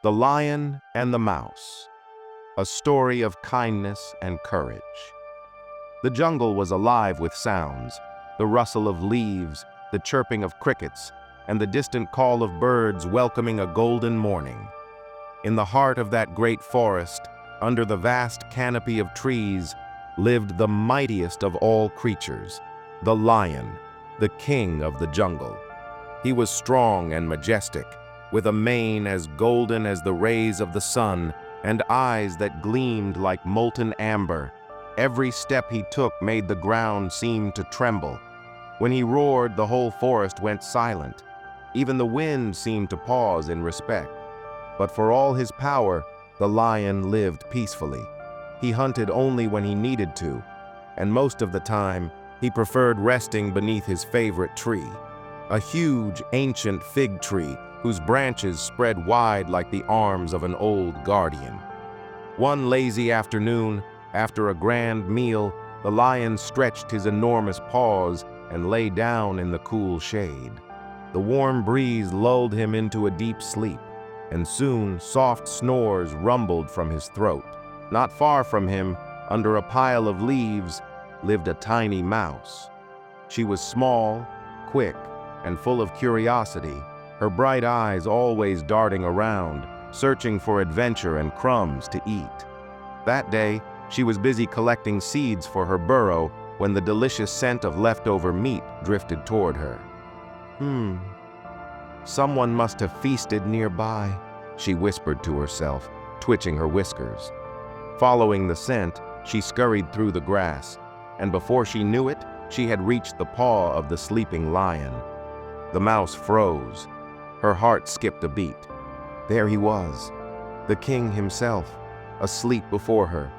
The Lion and the Mouse, a story of kindness and courage. The jungle was alive with sounds, the rustle of leaves, the chirping of crickets, and the distant call of birds welcoming a golden morning. In the heart of that great forest, under the vast canopy of trees, lived the mightiest of all creatures, the lion, the king of the jungle. He was strong and majestic, with a mane as golden as the rays of the sun and eyes that gleamed like molten amber. Every step he took made the ground seem to tremble. When he roared, the whole forest went silent. Even the wind seemed to pause in respect. But for all his power, the lion lived peacefully. He hunted only when he needed to, and most of the time, he preferred resting beneath his favorite tree, a huge, ancient fig tree whose branches spread wide like the arms of an old guardian. One lazy afternoon, after a grand meal, the lion stretched his enormous paws and lay down in the cool shade. The warm breeze lulled him into a deep sleep, and soon soft snores rumbled from his throat. Not far from him, under a pile of leaves, lived a tiny mouse. She was small, quick, and full of curiosity, her bright eyes always darting around, searching for adventure and crumbs to eat. That day, she was busy collecting seeds for her burrow when the delicious scent of leftover meat drifted toward her. Someone must have feasted nearby, she whispered to herself, twitching her whiskers. Following the scent, she scurried through the grass, and before she knew it, she had reached the paw of the sleeping lion. The mouse froze. Her heart skipped a beat. There he was, the king himself, asleep before her.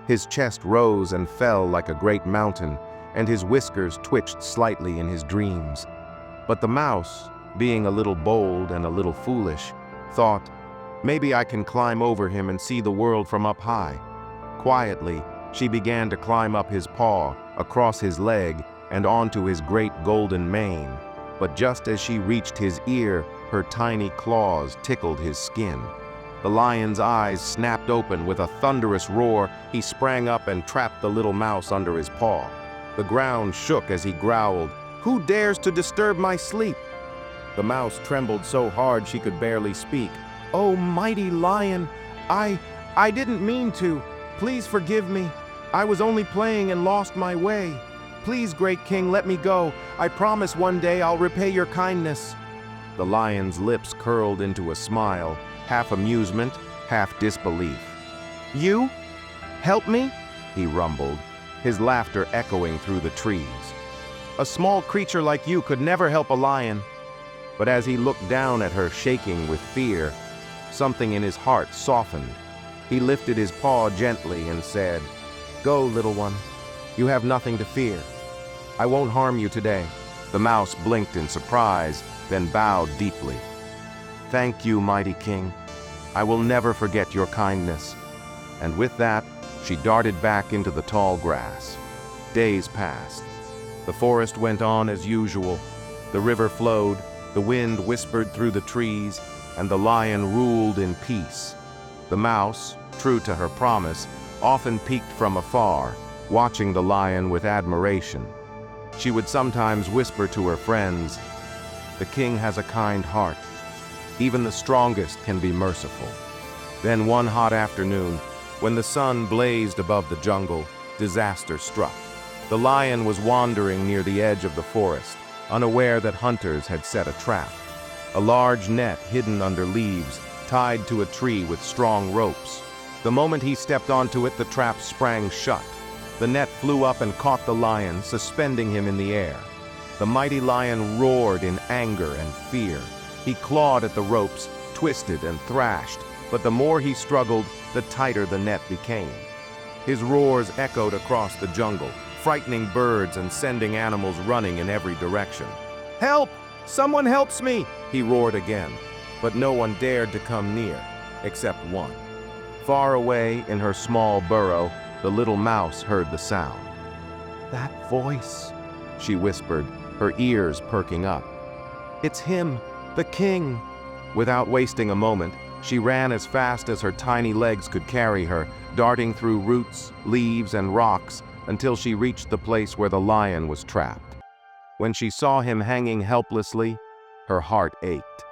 His chest rose and fell like a great mountain, and his whiskers twitched slightly in his dreams. But the mouse, being a little bold and a little foolish, thought, maybe I can climb over him and see the world from up high. Quietly, she began to climb up his paw, across his leg, and onto his great golden mane. But just as she reached his ear, her tiny claws tickled his skin. The lion's eyes snapped open with a thunderous roar. He sprang up and trapped the little mouse under his paw. The ground shook as he growled, "Who dares to disturb my sleep?" The mouse trembled so hard she could barely speak. "Oh, mighty lion, I didn't mean to. Please forgive me. I was only playing and lost my way. Please, great king, let me go. I promise one day I'll repay your kindness." The lion's lips curled into a smile, half amusement, half disbelief. "You? Help me?" he rumbled, his laughter echoing through the trees. "A small creature like you could never help a lion." But as he looked down at her shaking with fear, something in his heart softened. He lifted his paw gently and said, "Go, little one. You have nothing to fear. I won't harm you today." The mouse blinked in surprise, then bowed deeply. "Thank you, mighty king. I will never forget your kindness." And with that, she darted back into the tall grass. Days passed. The forest went on as usual. The river flowed, the wind whispered through the trees, and the lion ruled in peace. The mouse, true to her promise, often peeked from afar, watching the lion with admiration. She would sometimes whisper to her friends, "The king has a kind heart. Even the strongest can be merciful." Then one hot afternoon, when the sun blazed above the jungle, disaster struck. The lion was wandering near the edge of the forest, unaware that hunters had set a trap. A large net hidden under leaves, tied to a tree with strong ropes. The moment he stepped onto it, the trap sprang shut. The net flew up and caught the lion, suspending him in the air. The mighty lion roared in anger and fear. He clawed at the ropes, twisted and thrashed, but the more he struggled, the tighter the net became. His roars echoed across the jungle, frightening birds and sending animals running in every direction. "Help! Someone helps me!" he roared again, but no one dared to come near, except one. Far away in her small burrow, the little mouse heard the sound. "That voice," she whispered, her ears perking up. "It's him, the king." Without wasting a moment, She ran as fast as her tiny legs could carry her, darting through roots, leaves, and rocks until she reached the place where the lion was trapped. When she saw him hanging helplessly, her heart ached.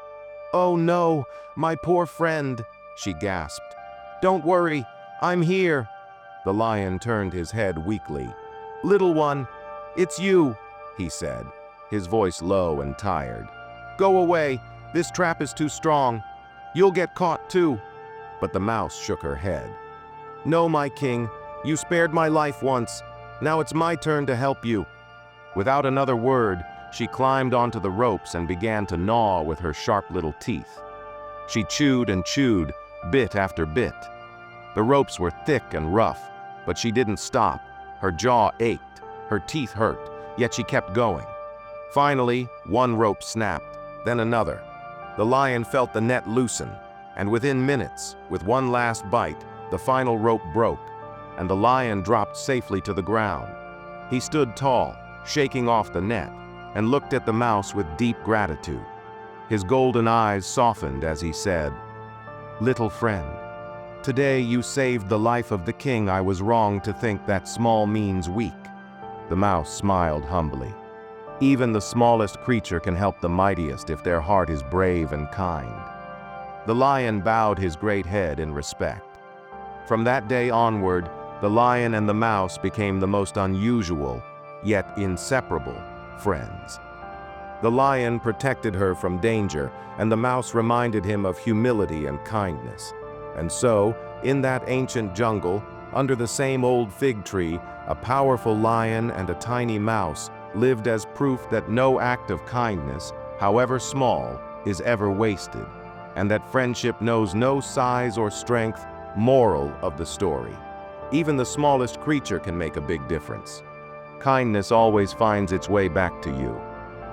"Oh no, my poor friend," she gasped. "Don't worry, I'm here." The lion turned his head weakly. "Little one, it's you," he said, his voice low and tired. "Go away, this trap is too strong. You'll get caught too." But the mouse shook her head. "No, my king, you spared my life once. Now it's my turn to help you." Without another word, she climbed onto the ropes and began to gnaw with her sharp little teeth. She chewed and chewed, bit after bit. The ropes were thick and rough, but she didn't stop. Her jaw ached, her teeth hurt, yet she kept going. Finally, one rope snapped, then another. The lion felt the net loosen, and within minutes, with one last bite, the final rope broke, and the lion dropped safely to the ground. He stood tall, shaking off the net, and looked at the mouse with deep gratitude. His golden eyes softened as he said, "Little friend, today you saved the life of the king I was wrong to think that small means weak." The mouse smiled humbly. Even the smallest creature can help the mightiest if their heart is brave and kind. The lion bowed his great head in respect. From that day onward, the lion and the mouse became the most unusual, yet inseparable, friends. The lion protected her from danger, and the mouse reminded him of humility and kindness. And so, in that ancient jungle, under the same old fig tree, a powerful lion and a tiny mouse lived as proof that no act of kindness, however small, is ever wasted, and that friendship knows no size or strength. Moral of the story: even the smallest creature can make a big difference. Kindness always finds its way back to you.